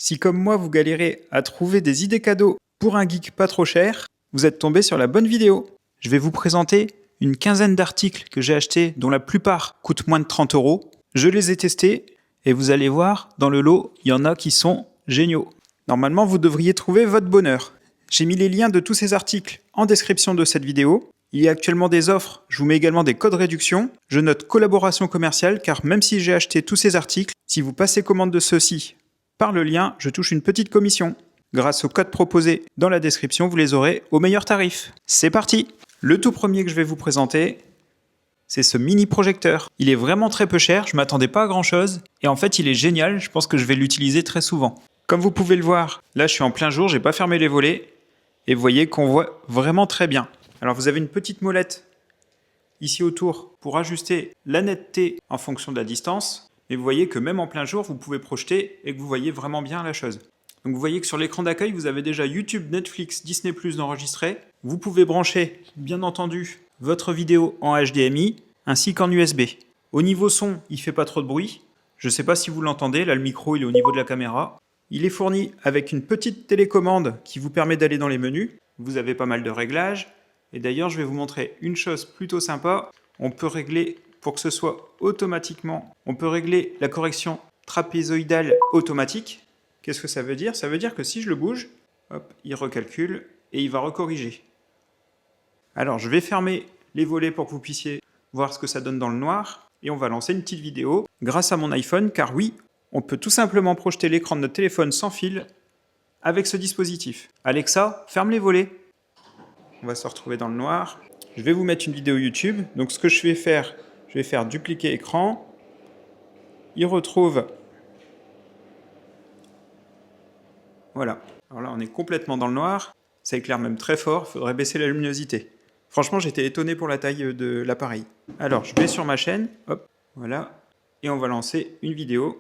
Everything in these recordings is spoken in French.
Si comme moi vous galérez à trouver des idées cadeaux pour un geek pas trop cher, vous êtes tombé sur la bonne vidéo. Je vais vous présenter une quinzaine d'articles que j'ai achetés dont la plupart coûtent moins de 30 €. Je les ai testés et vous allez voir, dans le lot, il y en a qui sont géniaux. Normalement, vous devriez trouver votre bonheur. J'ai mis les liens de tous ces articles en description de cette vidéo. Il y a actuellement des offres, je vous mets également des codes réduction. Je note collaboration commerciale car même si j'ai acheté tous ces articles, si vous passez commande de ceux-ci par le lien, je touche une petite commission. Grâce aux codes proposés dans la description, vous les aurez au meilleur tarif. C'est parti! Le tout premier que je vais vous présenter, c'est ce mini projecteur. Il est vraiment très peu cher, je ne m'attendais pas à grand chose. Et en fait, il est génial, je pense que je vais l'utiliser très souvent. Comme vous pouvez le voir, là je suis en plein jour, j'ai pas fermé les volets. Et vous voyez qu'on voit vraiment très bien. Alors vous avez une petite molette ici autour pour ajuster la netteté en fonction de la distance. Et vous voyez que même en plein jour, vous pouvez projeter et que vous voyez vraiment bien la chose. Donc vous voyez que sur l'écran d'accueil, vous avez déjà YouTube, Netflix, Disney+ d'enregistré. Vous pouvez brancher, bien entendu, votre vidéo en HDMI ainsi qu'en USB. Au niveau son, il ne fait pas trop de bruit. Je ne sais pas si vous l'entendez, là le micro il est au niveau de la caméra. Il est fourni avec une petite télécommande qui vous permet d'aller dans les menus. Vous avez pas mal de réglages. Et d'ailleurs, je vais vous montrer une chose plutôt sympa. On peut régler, pour que ce soit automatiquement, on peut régler la correction trapézoïdale automatique. Qu'est-ce que ça veut dire? Ça veut dire que si je le bouge, hop, il recalcule et il va recorriger. Alors, je vais fermer les volets pour que vous puissiez voir ce que ça donne dans le noir. Et on va lancer une petite vidéo grâce à mon iPhone, car oui, on peut tout simplement projeter l'écran de notre téléphone sans fil avec ce dispositif. Alexa, ferme les volets. On va se retrouver dans le noir. Je vais vous mettre une vidéo YouTube. Donc ce que je vais faire dupliquer écran. Il retrouve. Voilà. Alors là, on est complètement dans le noir. Ça éclaire même très fort. Il faudrait baisser la luminosité. Franchement, j'étais étonné pour la taille de l'appareil. Alors, je vais sur ma chaîne. Hop, voilà. Et on va lancer une vidéo.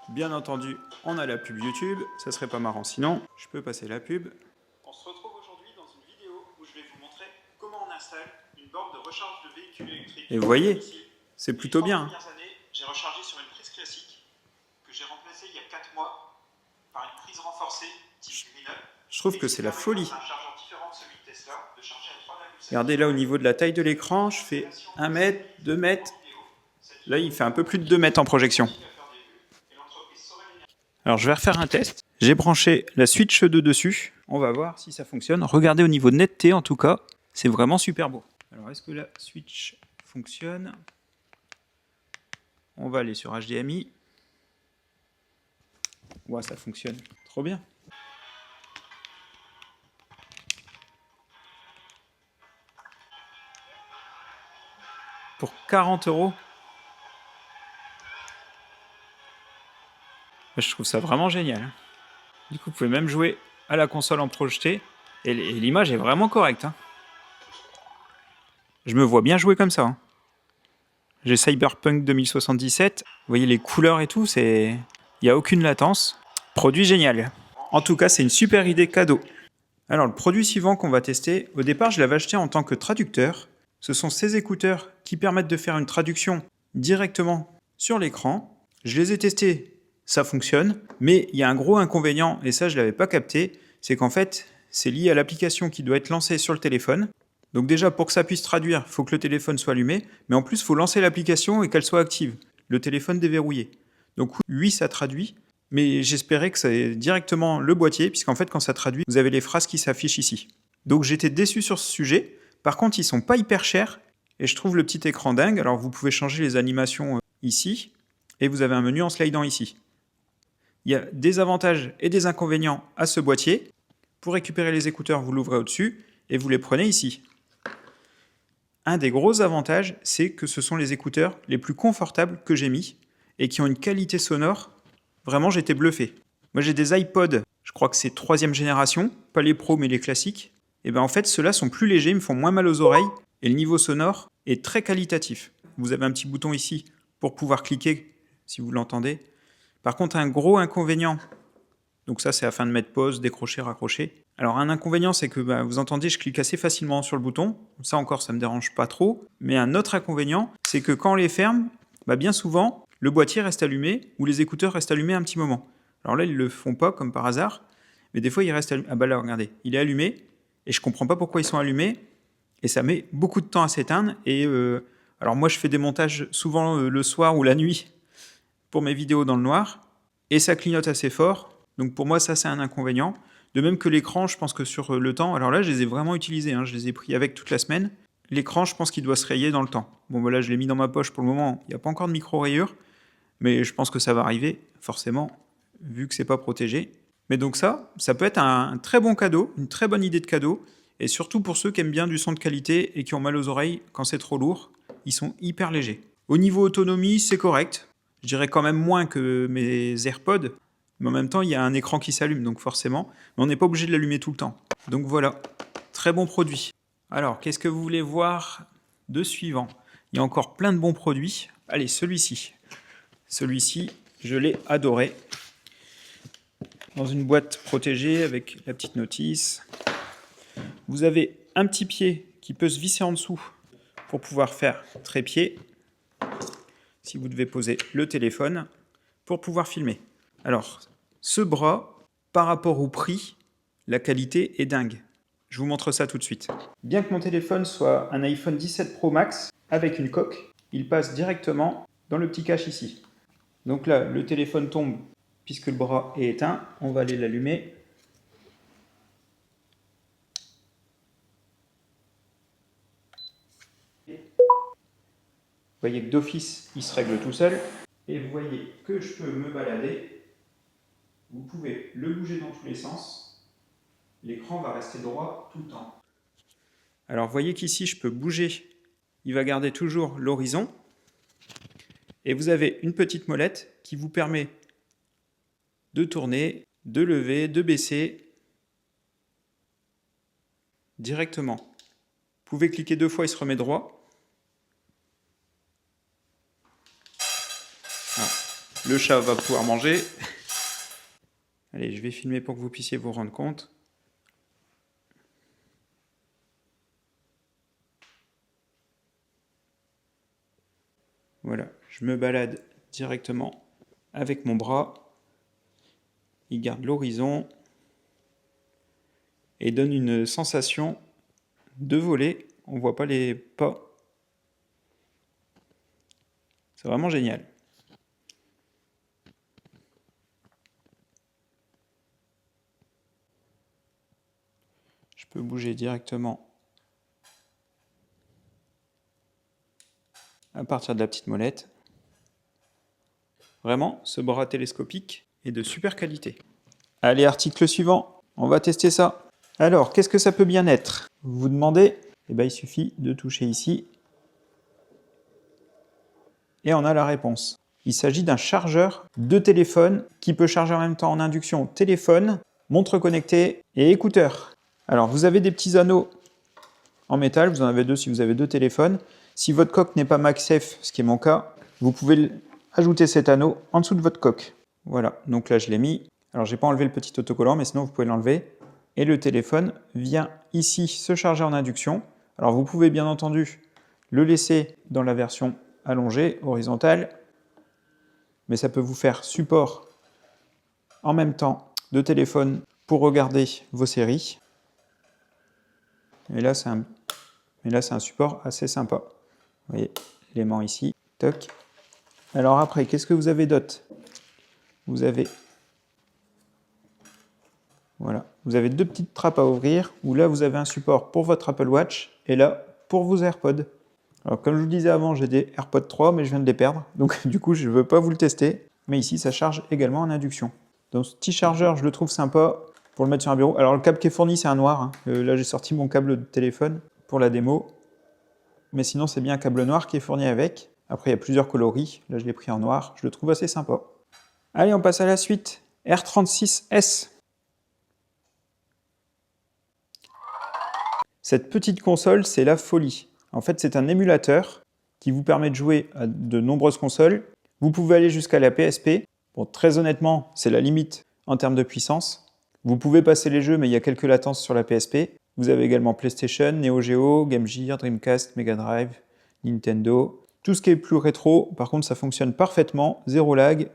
Bien entendu, on a la pub YouTube. Ça serait pas marrant sinon. Je peux passer la pub. On se retrouve aujourd'hui dans une vidéo où je vais vous montrer comment on installe une borne de recharge de véhicules électriques. Et vous voyez, c'est plutôt bien. J'ai rechargé sur une prise classique que j'ai remplacée il y a 4 mois par une prise renforcée type Greenup. Je trouve que c'est la folie. Regardez là au niveau de la taille de l'écran, je fais 1 mètre, 2 mètres. Là, il fait un peu plus de 2 mètres en projection. Alors, je vais refaire un test. J'ai branché la Switch 2 dessus. On va voir si ça fonctionne. Regardez au niveau de netteté, en tout cas, c'est vraiment super beau. Alors, est-ce que la Switch fonctionne? On va aller sur HDMI. Ouais, ça fonctionne. Trop bien. Pour 40 €. Je trouve ça vraiment génial. Du coup, vous pouvez même jouer à la console en projeté. Et l'image est vraiment correcte. Je me vois bien jouer comme ça. J'ai Cyberpunk 2077. Vous voyez les couleurs et tout, il n'y a aucune latence. Produit génial. En tout cas, c'est une super idée cadeau. Alors, le produit suivant qu'on va tester, au départ, je l'avais acheté en tant que traducteur. Ce sont ces écouteurs qui permettent de faire une traduction directement sur l'écran. Je les ai testés. Ça fonctionne, mais il y a un gros inconvénient, et ça je ne l'avais pas capté, c'est qu'en fait, c'est lié à l'application qui doit être lancée sur le téléphone. Donc déjà, pour que ça puisse traduire, il faut que le téléphone soit allumé, mais en plus, il faut lancer l'application et qu'elle soit active, le téléphone déverrouillé. Donc oui, ça traduit, mais j'espérais que c'est directement le boîtier, puisqu'en fait, quand ça traduit, vous avez les phrases qui s'affichent ici. Donc j'étais déçu sur ce sujet. Par contre, ils sont pas hyper chers, et je trouve le petit écran dingue. Alors vous pouvez changer les animations ici, et vous avez un menu en slidant ici. Il y a des avantages et des inconvénients à ce boîtier. Pour récupérer les écouteurs, vous l'ouvrez au-dessus et vous les prenez ici. Un des gros avantages, c'est que ce sont les écouteurs les plus confortables que j'ai mis et qui ont une qualité sonore. Vraiment, j'étais bluffé. Moi, j'ai des iPods, je crois que c'est 3e génération, pas les pros mais les classiques. Et bien en fait, ceux-là sont plus légers, ils me font moins mal aux oreilles et le niveau sonore est très qualitatif. Vous avez un petit bouton ici pour pouvoir cliquer si vous l'entendez. Par contre, un gros inconvénient, donc ça c'est afin de mettre pause, décrocher, raccrocher. Alors un inconvénient, c'est que vous entendez, je clique assez facilement sur le bouton. Ça encore, ça ne me dérange pas trop. Mais un autre inconvénient, c'est que quand on les ferme, bien souvent, le boîtier reste allumé ou les écouteurs restent allumés un petit moment. Alors là, ils le font pas comme par hasard, mais des fois, ils restent allumés. Ah bah là, regardez, il est allumé, et je comprends pas pourquoi ils sont allumés, et ça met beaucoup de temps à s'éteindre. Et alors moi, je fais des montages souvent le soir ou la nuit pour mes vidéos dans le noir, et ça clignote assez fort. Donc pour moi, ça, c'est un inconvénient. De même que l'écran, je pense que sur le temps, alors là, je les ai vraiment utilisés, hein, je les ai pris avec toute la semaine. L'écran, je pense qu'il doit se rayer dans le temps. Bon, voilà, je l'ai mis dans ma poche pour le moment, il n'y a pas encore de micro-rayure, mais je pense que ça va arriver, forcément, vu que c'est pas protégé. Mais donc ça peut être un très bon cadeau, une très bonne idée de cadeau, et surtout pour ceux qui aiment bien du son de qualité et qui ont mal aux oreilles quand c'est trop lourd, ils sont hyper légers. Au niveau autonomie, c'est correct. Je dirais quand même moins que mes AirPods, mais en même temps, il y a un écran qui s'allume, donc forcément, mais on n'est pas obligé de l'allumer tout le temps. Donc voilà, très bon produit. Alors, qu'est-ce que vous voulez voir de suivant? Il y a encore plein de bons produits. Allez, celui-ci. Celui-ci, je l'ai adoré. Dans une boîte protégée avec la petite notice. Vous avez un petit pied qui peut se visser en dessous pour pouvoir faire trépied. Si vous devez poser le téléphone pour pouvoir filmer. Alors, ce bras, par rapport au prix, la qualité est dingue. Je vous montre ça tout de suite. Bien que mon téléphone soit un iPhone 17 Pro Max avec une coque, il passe directement dans le petit cache ici. Donc là, le téléphone tombe puisque le bras est éteint. On va aller l'allumer. Vous voyez que d'office, il se règle tout seul. Et vous voyez que je peux me balader. Vous pouvez le bouger dans tous les sens. L'écran va rester droit tout le temps. Alors vous voyez qu'ici, je peux bouger. Il va garder toujours l'horizon. Et vous avez une petite molette qui vous permet de tourner, de lever, de baisser directement. Vous pouvez cliquer 2 fois, il se remet droit. Ah, le chat va pouvoir manger. Allez, je vais filmer pour que vous puissiez vous rendre compte. Voilà, je me balade directement avec mon bras. Il garde l'horizon et donne une sensation de voler. On ne voit pas les pas. C'est vraiment génial. Je peux bouger directement à partir de la petite molette. Vraiment, ce bras télescopique est de super qualité. Allez, article suivant, on va tester ça. Alors, qu'est-ce que ça peut bien être? Vous vous demandez? Eh bien, il suffit de toucher ici. Et on a la réponse. Il s'agit d'un chargeur de téléphone qui peut charger en même temps en induction téléphone, montre connectée et écouteur. Alors, vous avez des petits anneaux en métal, vous en avez 2 si vous avez 2 téléphones. Si votre coque n'est pas MagSafe, ce qui est mon cas, vous pouvez ajouter cet anneau en dessous de votre coque. Voilà, donc là je l'ai mis. Alors j'ai pas enlevé le petit autocollant, mais sinon vous pouvez l'enlever. Et le téléphone vient ici se charger en induction. Alors vous pouvez bien entendu le laisser dans la version allongée, horizontale, mais ça peut vous faire support en même temps de téléphone pour regarder vos séries. Et là c'est un support assez sympa. Vous voyez l'aimant ici, toc. Alors après, qu'est-ce que vous avez d'autre? Vous avez 2 petites trappes à ouvrir, où là vous avez un support pour votre Apple Watch, et là pour vos AirPods. Alors comme je vous le disais avant, j'ai des AirPods 3, mais je viens de les perdre, donc du coup je ne veux pas vous le tester. Mais ici ça charge également en induction. Donc ce petit chargeur, je le trouve sympa pour le mettre sur un bureau. Alors le câble qui est fourni, c'est un noir, hein. Là j'ai sorti mon câble de téléphone pour la démo. Mais sinon c'est bien un câble noir qui est fourni avec. Après il y a plusieurs coloris, là je l'ai pris en noir, je le trouve assez sympa. Allez, on passe à la suite. R36S. Cette petite console, c'est la folie. En fait, c'est un émulateur qui vous permet de jouer à de nombreuses consoles. Vous pouvez aller jusqu'à la PSP. Bon, très honnêtement, c'est la limite en termes de puissance. Vous pouvez passer les jeux, mais il y a quelques latences sur la PSP. Vous avez également PlayStation, Neo Geo, Game Gear, Dreamcast, Mega Drive, Nintendo. Tout ce qui est plus rétro, par contre, ça fonctionne parfaitement, zéro lag,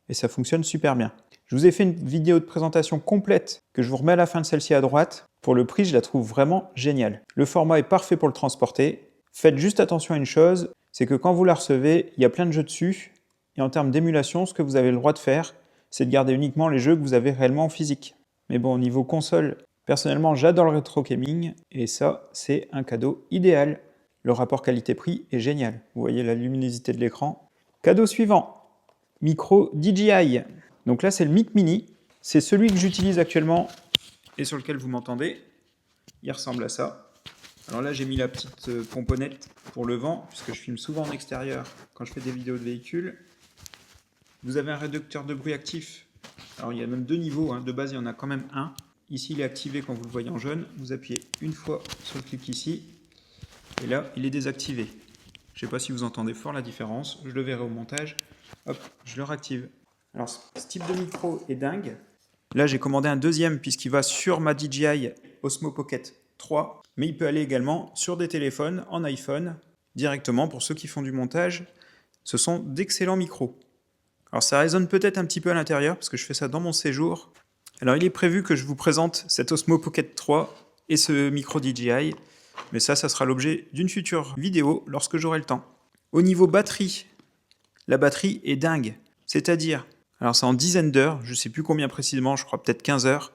et ça fonctionne super bien. Je vous ai fait une vidéo de présentation complète que je vous remets à la fin de celle-ci à droite. Pour le prix, je la trouve vraiment géniale. Le format est parfait pour le transporter. Faites juste attention à une chose, c'est que quand vous la recevez, il y a plein de jeux dessus. Et en termes d'émulation, ce que vous avez le droit de faire, c'est de garder uniquement les jeux que vous avez réellement en physique. Mais bon, au niveau console, personnellement, j'adore le rétro gaming. Et ça, c'est un cadeau idéal. Le rapport qualité-prix est génial. Vous voyez la luminosité de l'écran. Cadeau suivant, micro DJI. Donc là, c'est le Mic Mini. C'est celui que j'utilise actuellement et sur lequel vous m'entendez. Il ressemble à ça. Alors là, j'ai mis la petite pomponnette pour le vent, puisque je filme souvent en extérieur quand je fais des vidéos de véhicules. Vous avez un réducteur de bruit actif. Alors il y a même deux niveaux. De base, il y en a quand même un. Ici, il est activé quand vous le voyez en jaune. Vous appuyez une fois sur le clic ici. Et là, il est désactivé. Je ne sais pas si vous entendez fort la différence. Je le verrai au montage. Hop, je le réactive. Alors, ce type de micro est dingue. Là, j'ai commandé un deuxième puisqu'il va sur ma DJI Osmo Pocket 3. Mais il peut aller également sur des téléphones, en iPhone, directement pour ceux qui font du montage. Ce sont d'excellents micros. Alors, ça résonne peut-être un petit peu à l'intérieur parce que je fais ça dans mon séjour. Alors, il est prévu que je vous présente cet Osmo Pocket 3 et ce micro DJI. Mais ça sera l'objet d'une future vidéo lorsque j'aurai le temps. Au niveau batterie, la batterie est dingue. C'est-à-dire, alors c'est en dizaines d'heures, je ne sais plus combien précisément, je crois peut-être 15 heures.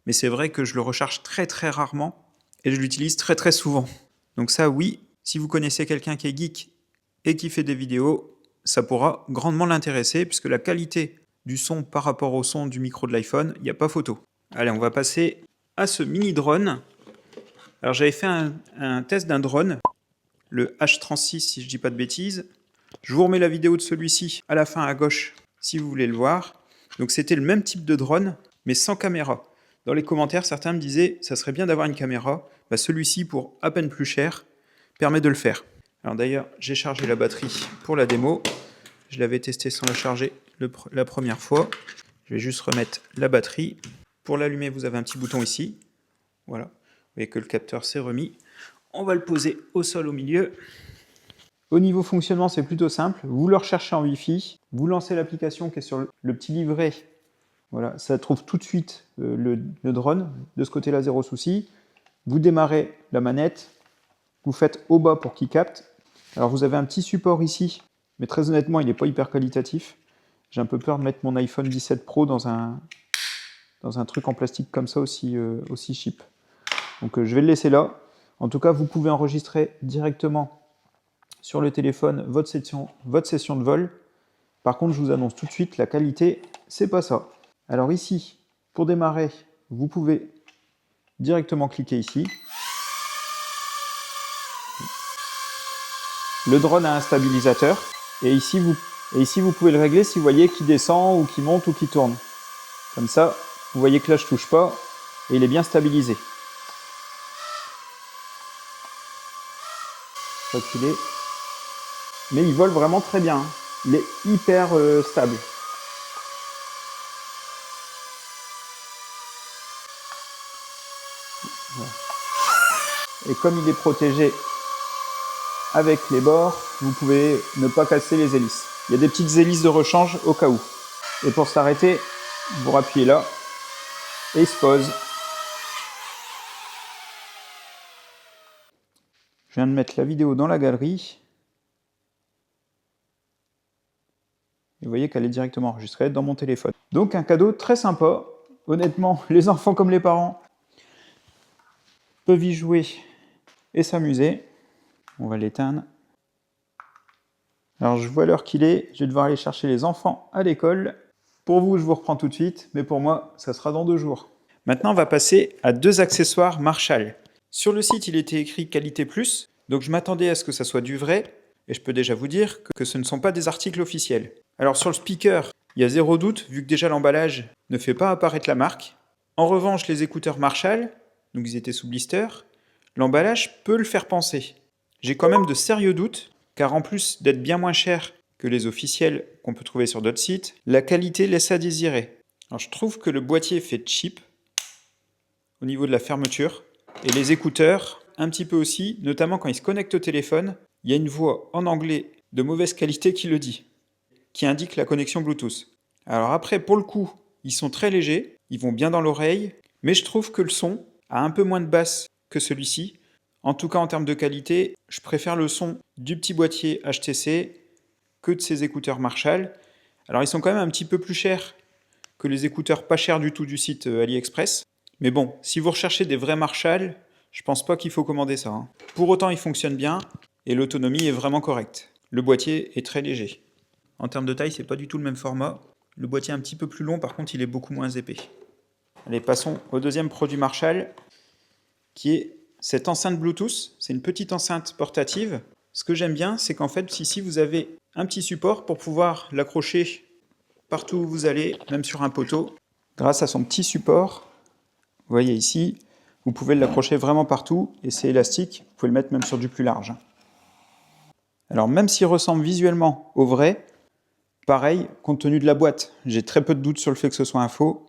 Mais c'est vrai que je le recharge très très rarement et je l'utilise très très souvent. Donc ça oui, si vous connaissez quelqu'un qui est geek et qui fait des vidéos, ça pourra grandement l'intéresser puisque la qualité du son par rapport au son du micro de l'iPhone, il n'y a pas photo. Allez, on va passer à ce mini drone. Alors j'avais fait un test d'un drone, le H36 si je dis pas de bêtises. Je vous remets la vidéo de celui-ci à la fin à gauche si vous voulez le voir. Donc c'était le même type de drone mais sans caméra. Dans les commentaires, certains me disaient ça serait bien d'avoir une caméra. Celui-ci pour à peine plus cher permet de le faire. Alors d'ailleurs j'ai chargé la batterie pour la démo. Je l'avais testé sans la charger la première fois. Je vais juste remettre la batterie. Pour l'allumer, vous avez un petit bouton ici. Voilà. Vous voyez que le capteur s'est remis. On va le poser au sol au milieu. Au niveau fonctionnement, c'est plutôt simple. Vous le recherchez en Wi-Fi. Vous lancez l'application qui est sur le petit livret. Voilà, ça trouve tout de suite le drone. De ce côté-là, zéro souci. Vous démarrez la manette. Vous faites au bas pour qu'il capte. Alors vous avez un petit support ici. Mais très honnêtement, il n'est pas hyper qualitatif. J'ai un peu peur de mettre mon iPhone 17 Pro dans un truc en plastique comme ça aussi cheap. Donc je vais le laisser là. En tout cas, vous pouvez enregistrer directement sur le téléphone votre session de vol. Par contre, je vous annonce tout de suite, la qualité, c'est pas ça. Alors ici, pour démarrer, vous pouvez directement cliquer ici. Le drone a un stabilisateur. Et ici, vous pouvez le régler si vous voyez qu'il descend ou qu'il monte ou qu'il tourne. Comme ça, vous voyez que là, je ne touche pas et il est bien stabilisé. Reculer. Mais il vole vraiment très bien. Il est hyper stable. Voilà. Et comme il est protégé avec les bords, vous pouvez ne pas casser les hélices. Il y a des petites hélices de rechange au cas où. Et pour s'arrêter, vous appuyez là et il se pose. Je viens de mettre la vidéo dans la galerie. Et vous voyez qu'elle est directement enregistrée dans mon téléphone. Donc un cadeau très sympa. Honnêtement, les enfants comme les parents peuvent y jouer et s'amuser. On va l'éteindre. Alors je vois l'heure qu'il est. Je vais devoir aller chercher les enfants à l'école. Pour vous, je vous reprends tout de suite. Mais pour moi, ça sera dans 2 jours. Maintenant, on va passer à 2 accessoires Marshall. Sur le site, il était écrit qualité plus. Donc je m'attendais à ce que ça soit du vrai. Et je peux déjà vous dire que ce ne sont pas des articles officiels. Alors sur le speaker, il y a zéro doute, vu que déjà l'emballage ne fait pas apparaître la marque. En revanche, les écouteurs Marshall, donc ils étaient sous blister, l'emballage peut le faire penser. J'ai quand même de sérieux doutes, car en plus d'être bien moins cher que les officiels qu'on peut trouver sur d'autres sites, la qualité laisse à désirer. Alors je trouve que le boîtier fait cheap au niveau de la fermeture, et les écouteurs un petit peu aussi, notamment quand ils se connectent au téléphone, il y a une voix en anglais de mauvaise qualité qui le dit, qui indique la connexion Bluetooth. Alors après, pour le coup, ils sont très légers, ils vont bien dans l'oreille, mais je trouve que le son a un peu moins de basse que celui-ci. En tout cas, en termes de qualité, je préfère le son du petit boîtier HTC que de ces écouteurs Marshall. Alors, ils sont quand même un petit peu plus chers que les écouteurs pas chers du tout du site AliExpress. Mais bon, si vous recherchez des vrais Marshall, je pense pas qu'il faut commander ça, hein. Pour autant, ils fonctionnent bien et l'autonomie est vraiment correcte. Le boîtier est très léger. En termes de taille, c'est pas du tout le même format. Le boîtier est un petit peu plus long, par contre, il est beaucoup moins épais. Allez, passons au deuxième produit Marshall, qui est cette enceinte Bluetooth. C'est une petite enceinte portative. Ce que j'aime bien, c'est qu'en fait, ici, vous avez un petit support pour pouvoir l'accrocher partout où vous allez, même sur un poteau. Grâce à son petit support, vous voyez ici, vous pouvez l'accrocher vraiment partout et c'est élastique, vous pouvez le mettre même sur du plus large. Alors même s'il ressemble visuellement au vrai, pareil, compte tenu de la boîte, j'ai très peu de doutes sur le fait que ce soit un faux.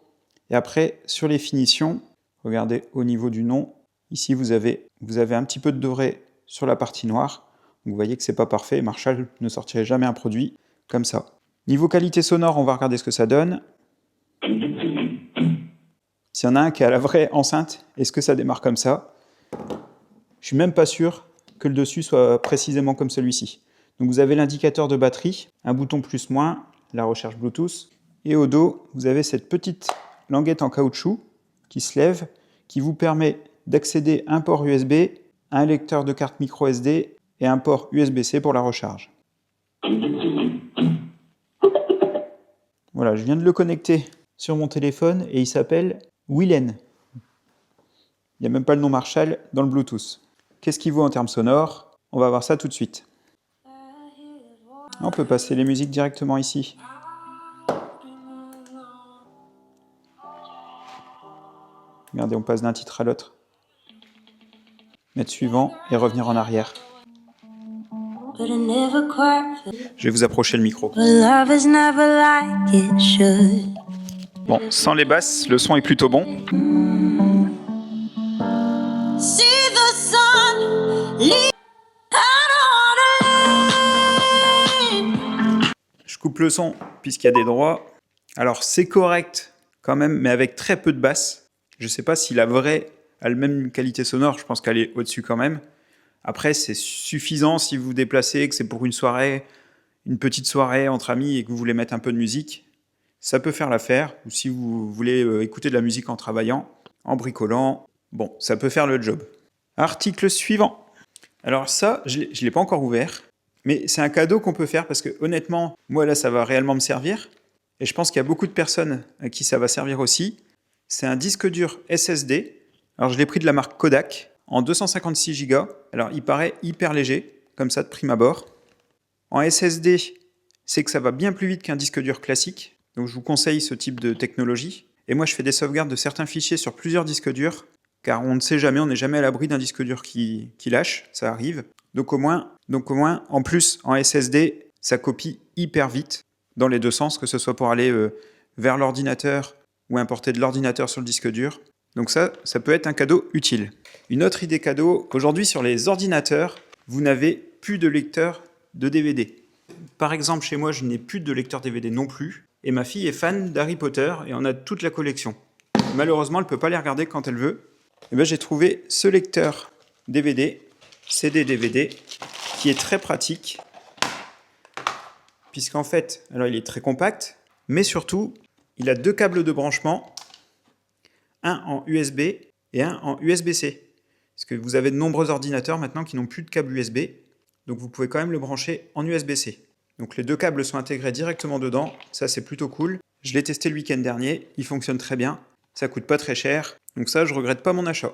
Et après, sur les finitions, regardez au niveau du nom, ici vous avez un petit peu de doré sur la partie noire. Donc vous voyez que c'est pas parfait, Marshall ne sortirait jamais un produit comme ça. Niveau qualité sonore, on va regarder ce que ça donne. S'il y en a un qui a la vraie enceinte, est-ce que ça démarre comme ça? Je suis même pas sûr que le dessus soit précisément comme celui-ci. Donc vous avez l'indicateur de batterie, un bouton plus-moins, la recherche Bluetooth, et au dos, vous avez cette petite languette en caoutchouc qui se lève, qui vous permet d'accéder à un port USB, à un lecteur de carte micro SD et un port USB-C pour la recharge. Voilà, je viens de le connecter sur mon téléphone et il s'appelle Willen. Il n'y a même pas le nom Marshall dans le Bluetooth. Qu'est-ce qu'il vaut en termes sonores? On va voir ça tout de suite. On peut passer les musiques directement ici. Regardez, on passe d'un titre à l'autre. Mettre suivant et revenir en arrière. Je vais vous approcher le micro. Bon, sans les basses, le son est plutôt bon. Je coupe le son puisqu'il y a des droits. Alors c'est correct quand même, mais avec très peu de basses. Je ne sais pas si la vraie a la même qualité sonore, je pense qu'elle est au-dessus quand même. Après, c'est suffisant si vous vous déplacez, que c'est pour une soirée, une petite soirée entre amis et que vous voulez mettre un peu de musique. Ça peut faire l'affaire, ou si vous voulez écouter de la musique en travaillant, en bricolant, bon, ça peut faire le job. Article suivant. Alors ça, je ne l'ai pas encore ouvert, mais c'est un cadeau qu'on peut faire parce que honnêtement, moi là, ça va réellement me servir. Et je pense qu'il y a beaucoup de personnes à qui ça va servir aussi. C'est un disque dur SSD. Alors je l'ai pris de la marque Kodak en 256 Go. Alors il paraît hyper léger, comme ça de prime abord. En SSD, c'est que ça va bien plus vite qu'un disque dur classique. Donc je vous conseille ce type de technologie. Et moi je fais des sauvegardes de certains fichiers sur plusieurs disques durs, car on ne sait jamais, on n'est jamais à l'abri d'un disque dur qui lâche, ça arrive. Donc au moins, en plus en SSD, ça copie hyper vite dans les deux sens, que ce soit pour aller vers l'ordinateur ou importer de l'ordinateur sur le disque dur. Donc ça peut être un cadeau utile. Une autre idée cadeau, aujourd'hui sur les ordinateurs, vous n'avez plus de lecteur de DVD. Par exemple, chez moi, je n'ai plus de lecteur DVD non plus, et ma fille est fan d'Harry Potter et on a toute la collection. Malheureusement, elle ne peut pas les regarder quand elle veut. Et bien, j'ai trouvé ce lecteur DVD, CD-DVD, qui est très pratique, puisqu'en fait, alors il est très compact, mais surtout, il a deux câbles de branchement, un en USB et un en USB-C. Parce que vous avez de nombreux ordinateurs maintenant qui n'ont plus de câble USB, donc vous pouvez quand même le brancher en USB-C. Donc les deux câbles sont intégrés directement dedans, ça c'est plutôt cool. Je l'ai testé le week-end dernier, il fonctionne très bien, ça coûte pas très cher, donc ça je regrette pas mon achat.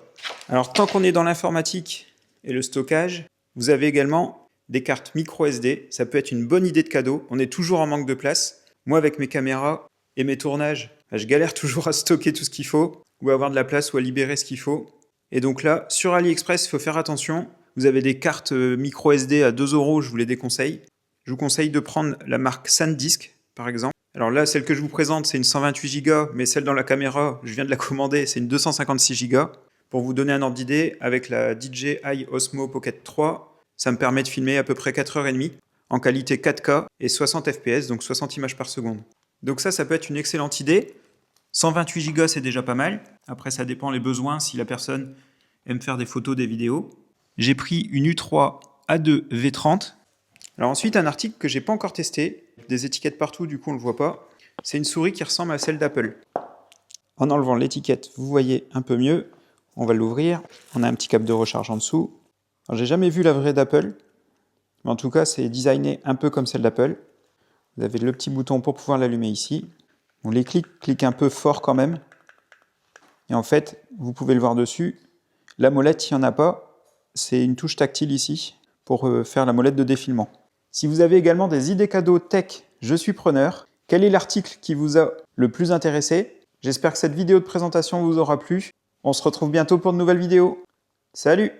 Alors tant qu'on est dans l'informatique et le stockage, vous avez également des cartes micro SD, ça peut être une bonne idée de cadeau, on est toujours en manque de place. Moi avec mes caméras et mes tournages, je galère toujours à stocker tout ce qu'il faut, ou à avoir de la place ou à libérer ce qu'il faut. Et donc là, sur AliExpress, il faut faire attention, vous avez des cartes micro SD à 2 €, je vous les déconseille. Je vous conseille de prendre la marque SanDisk, par exemple. Alors là, celle que je vous présente, c'est une 128 Go, mais celle dans la caméra, je viens de la commander, c'est une 256 Go. Pour vous donner un ordre d'idée, avec la DJI Osmo Pocket 3, ça me permet de filmer à peu près 4h30 en qualité 4K et 60 fps, donc 60 images par seconde. Donc ça peut être une excellente idée. 128 Go, c'est déjà pas mal. Après, ça dépend les besoins, si la personne aime faire des photos, des vidéos. J'ai pris une U3 A2 V30. Alors ensuite, un article que j'ai pas encore testé. Des étiquettes partout, du coup, on le voit pas. C'est une souris qui ressemble à celle d'Apple. En enlevant l'étiquette, vous voyez un peu mieux. On va l'ouvrir. On a un petit câble de recharge en dessous. Alors, j'ai jamais vu la vraie d'Apple. Mais en tout cas, c'est designé un peu comme celle d'Apple. Vous avez le petit bouton pour pouvoir l'allumer ici. Bon, les cliquent un peu fort quand même. Et en fait, vous pouvez le voir dessus. La molette, il n'y en a pas. C'est une touche tactile ici pour faire la molette de défilement. Si vous avez également des idées cadeaux tech, je suis preneur. Quel est l'article qui vous a le plus intéressé? J'espère que cette vidéo de présentation vous aura plu. On se retrouve bientôt pour de nouvelles vidéos. Salut!